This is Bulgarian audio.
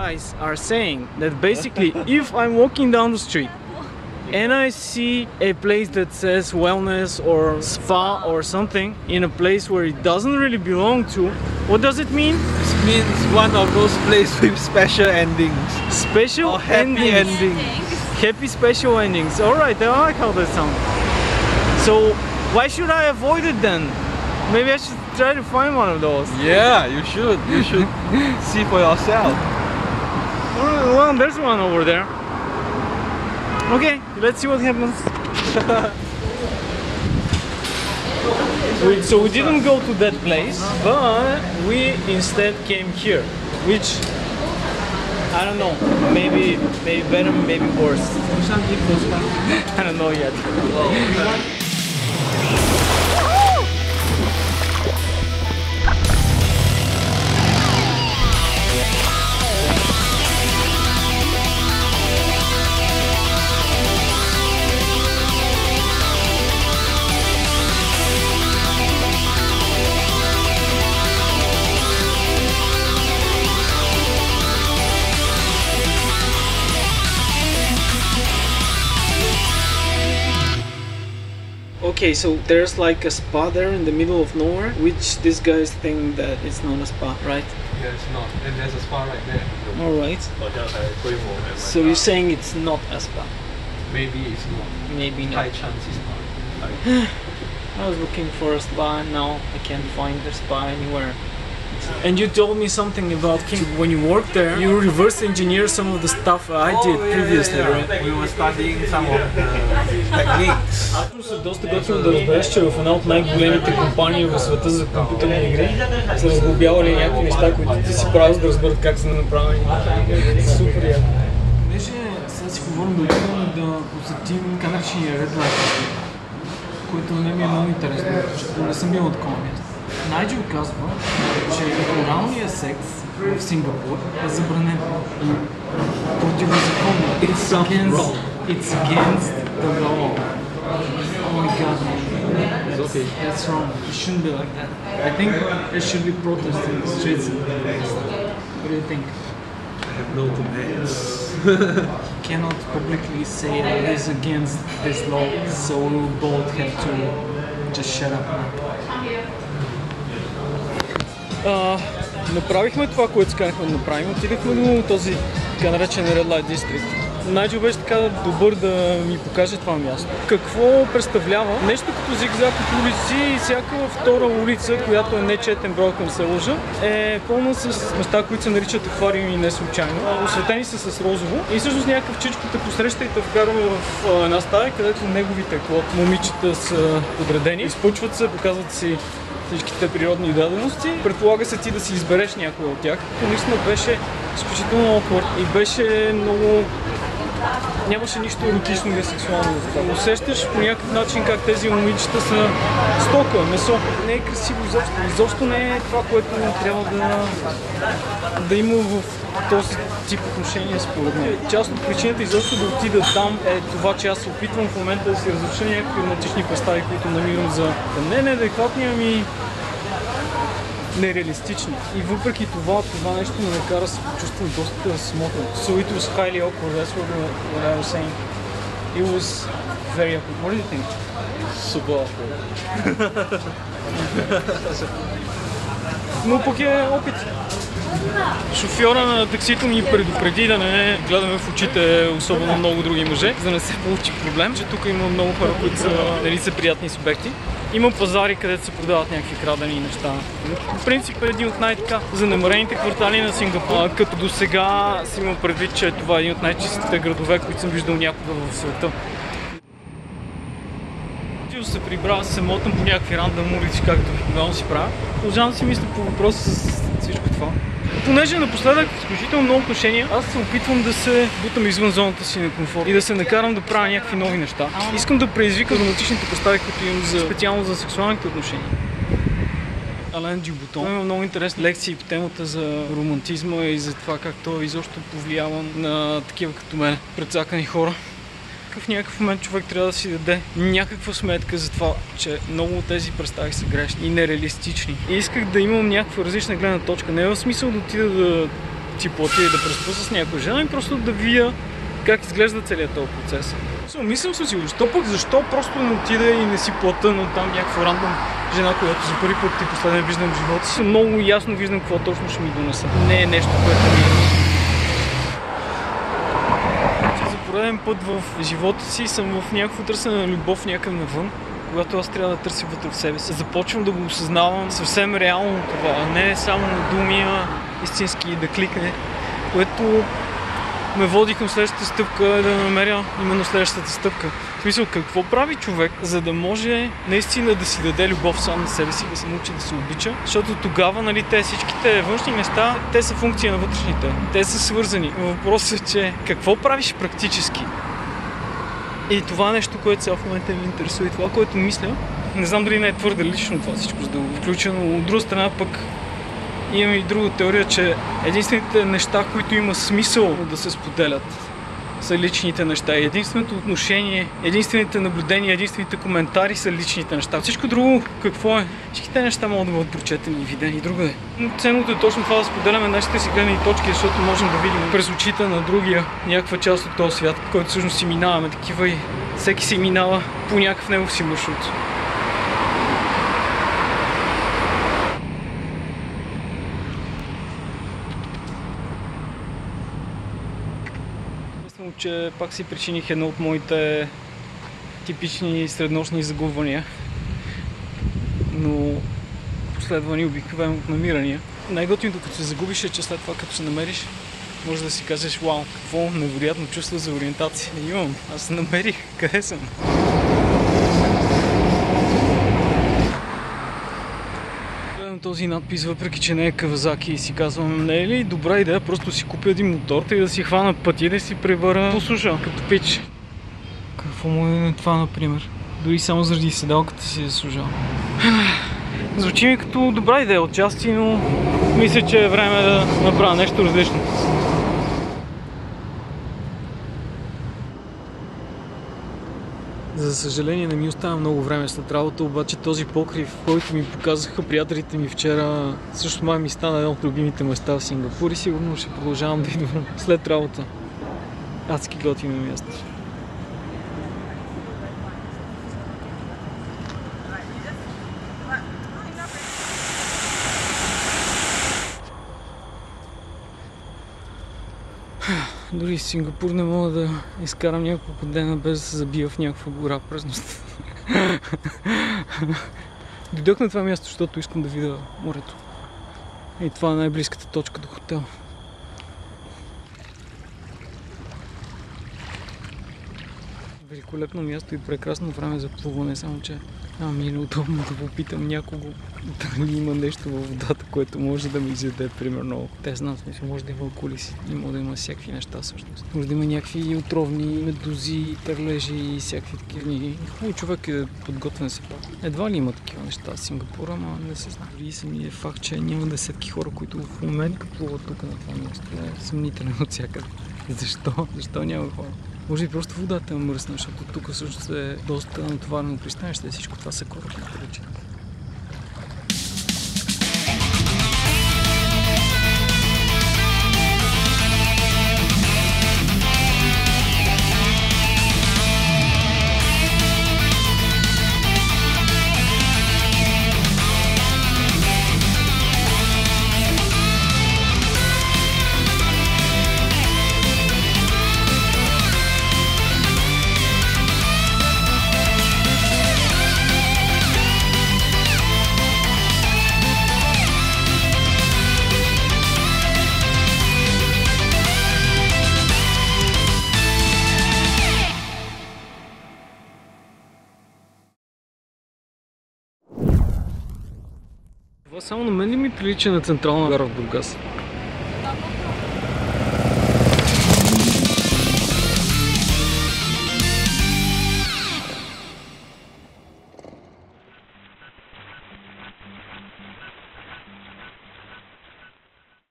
guys are saying that basically if I'm walking down the street and I see a place that says wellness or spa or something in a place where it doesn't really belong to, what does it mean? It means one of those places with special endings. Special or happy endings. Happy special endings. Alright, I like how that sounds. So why should I avoid it then? Maybe I should try to find one of those. Yeah, you should. You should see for yourself. Alright, well, there's one over there. Okay, let's see what happens. So we didn't go to that place, but we instead came here, which I don't know, maybe better, maybe worse. I don't know yet. Okay, so there's like a spa there in the middle of nowhere, which these guys think that it's not a spa, right? Yeah, it's not. And there's a spa right there. Alright. So you're saying it's not a spa? Maybe it's not. Maybe not. High chance it's not. I was looking for a spa and now I can't find the spa anywhere. And you told me something about when you worked there, you reverse engineer some of the stuff I did previously, right? We were studying some of the techniques. Доста готино да разбереш, че в една от най-големите компании в света за компютърни игри са разглобявали някакви неща, които ти си правил, за да разберат как са направени. Супер яко. Понеже сега си говорим да отидем да посетим така наречения Red Light District, което не ми е много интересно, защото не съм бил на такова място. Найджел казва, че оралният секс в Сингапур е забранен и противозаконно. It's against the law. Oh my god, man. It's okay. That's wrong. It shouldn't be like that. I think there should be protests in the streets. What do you think? I have no comments. Cannot publicly say that it is against this law, so we will both have to just shut up now. Направихме това, което сканахме да направим. Отидахме до този така наречен Red Light District. Найджел беше така добър да ми покаже това място. Какво представлява? Нещо като зигзаг от улици и всяка втора улица, която е нечетен брой, към се лъжа, е пълна с места, които се наричат аквариуми не случайно. Осветени са с розово и всъщност някакъв чичко те посреща и те вкарва в една стая, където неговите момичета са подредени. Изпъчват се, показват си всичките природни дадености. Предполага се ти да си избереш някой от тях. Наистина беше изключително awkward и беше много... Нямаше нищо еротично или сексуално в това. Усещаш по някакъв начин как тези момичета са стока, месо. Не е красиво изобщо. Изобщо не е това, което трябва да има в този тип отношения според мен. Част от причината изобщо да отида там е това, че аз се опитвам в момента да си разруша някакви романтични представи, които намирам за не неадекватни, ами нереалистични. И въпреки това нещо ме накара да се почувствам доста смотно. So it was highly awkward, that's what I was saying. It was very awkward. What do you think? Super awkward. Но пък е опит. Шофьора на таксито ни предупреди да не гледаме в очите особено много други мъже, за да не се получи проблем, че тук има много хора, които са приятни субекти. Има пазари, където се продават някакви крадени неща. В принцип е един от най-така занемарените квартали на Сингапур, като до сега си имам предвид, че това е един от най-чистите градове, които съм виждал някога в света. Се прибрава, се мотам по някакви рандъм улици, както обикновено си правя. Продължавам да си мисля по въпроса с всичко това. Понеже напоследък изключително много отношения, аз се опитвам да се бутам извън зоната си на комфорт и да се накарам да правя някакви нови неща. Искам да предизвикам романтичните представи, които имам специално за сексуалните отношения. Ален Дюбутон има много интересни лекции по темата за романтизма и за това как той изобщо повлиява на такива като мен, прецакани хора. В някакъв момент човек трябва да си даде някаква сметка за това, че много от тези представи са грешни и нереалистични. И исках да имам някаква различна гледна точка. Не е в смисъл да отида да си платя и да преспа с някоя жена и просто да видя как изглежда целият този процес. Мислям си, защо просто не отида и не си плата на там някаква рандом жена, която за първи път и последен виждам в живота си. Много ясно виждам какво точно ще ми донеса. Не е нещо, което ми е. За пореден път в живота си съм в някакво търсене на любов някъде навън, когато аз трябва да търся вътре в себе си. Започвам да го осъзнавам съвсем реално това, а не само на думи, а истински да кликне, което ме води към следващата стъпка, да намеря именно следващата стъпка. В смисъл, какво прави човек, за да може наистина да си даде любов сам на себе си, да се научи да се обича, защото тогава, нали, те всичките външни неща, те са функция на вътрешните. Те са свързани. Въпросът е, че какво правиш практически? И това нещо, което сега в момента ми интересува и това, което мисля, не знам дали не е твърде лично това всичко, за да го включа, но от друга страна пък имам и друга теория, че единствените неща, които има смисъл да се споделят, са личните неща. И единственото отношение, единствените наблюдения, единствените коментари са личните неща. Всичко друго какво е? Всичките неща могат да бъдат прочетени и видени другаде. Но ценното е точно това да споделяме нашите си гледни точки, защото можем да видим през очите на другия някаква част от този свят, който всъщност си минаваме такива и всеки си минава по някакъв негов си маршрут. Че пак си причиних едно от моите типични среднощни загубвания, но последвани обикновено от намирания. Най-готиното като се загубиш е, че след това като се намериш, може да си кажеш: вау, какво невероятно чувство за ориентация имам, аз се намерих, къде съм? Този надпис, въпреки че не е Кавазаки, и си казвам, не е ли добра идея просто си купя един мотор и да си хвана пътя и да си превъра по суша, като пич. Какво му е това, например? Дори само заради седалката си заслужава. Звучи ми като добра идея отчасти, но мисля, че е време да направя нещо различно. За съжаление не ми остава много време след работа, обаче този покрив, който ми показаха приятелите ми вчера, също май ми стана едно от любимите места в Сингапур и сигурно ще продължавам да идвам след работа. Адски готино място. Дори в Сингапур не мога да изкарам няколко дена без да се забия в някаква гора през нощта. Дойдох на това място, защото искам да видя морето. И това е най-близката точка до хотел. Великолепно място и прекрасно време за плуване, само че ми е неудобно да попитам някого дали има нещо във водата, което може да ми изяде, примерно. Те знам, смисъл, може да има кулиси, може да има всякакви неща всъщност. Може да има някакви отровни медузи, търлежи и всякакви такива. Хубаво човек е подготвен се пак. Едва ли има такива неща в Сингапур, ама не се знам. Дори самия факт, че няма десетки хора, които в момента плуват тук на това място, е съмнителен от всякъде. Защо? Защо няма хора? Може би просто водата е мръсна, защото тук всъщност е доста натоварено пристанище и всичко това са кораби. Това само на мен ли ми прилича на централна гара в Бургас?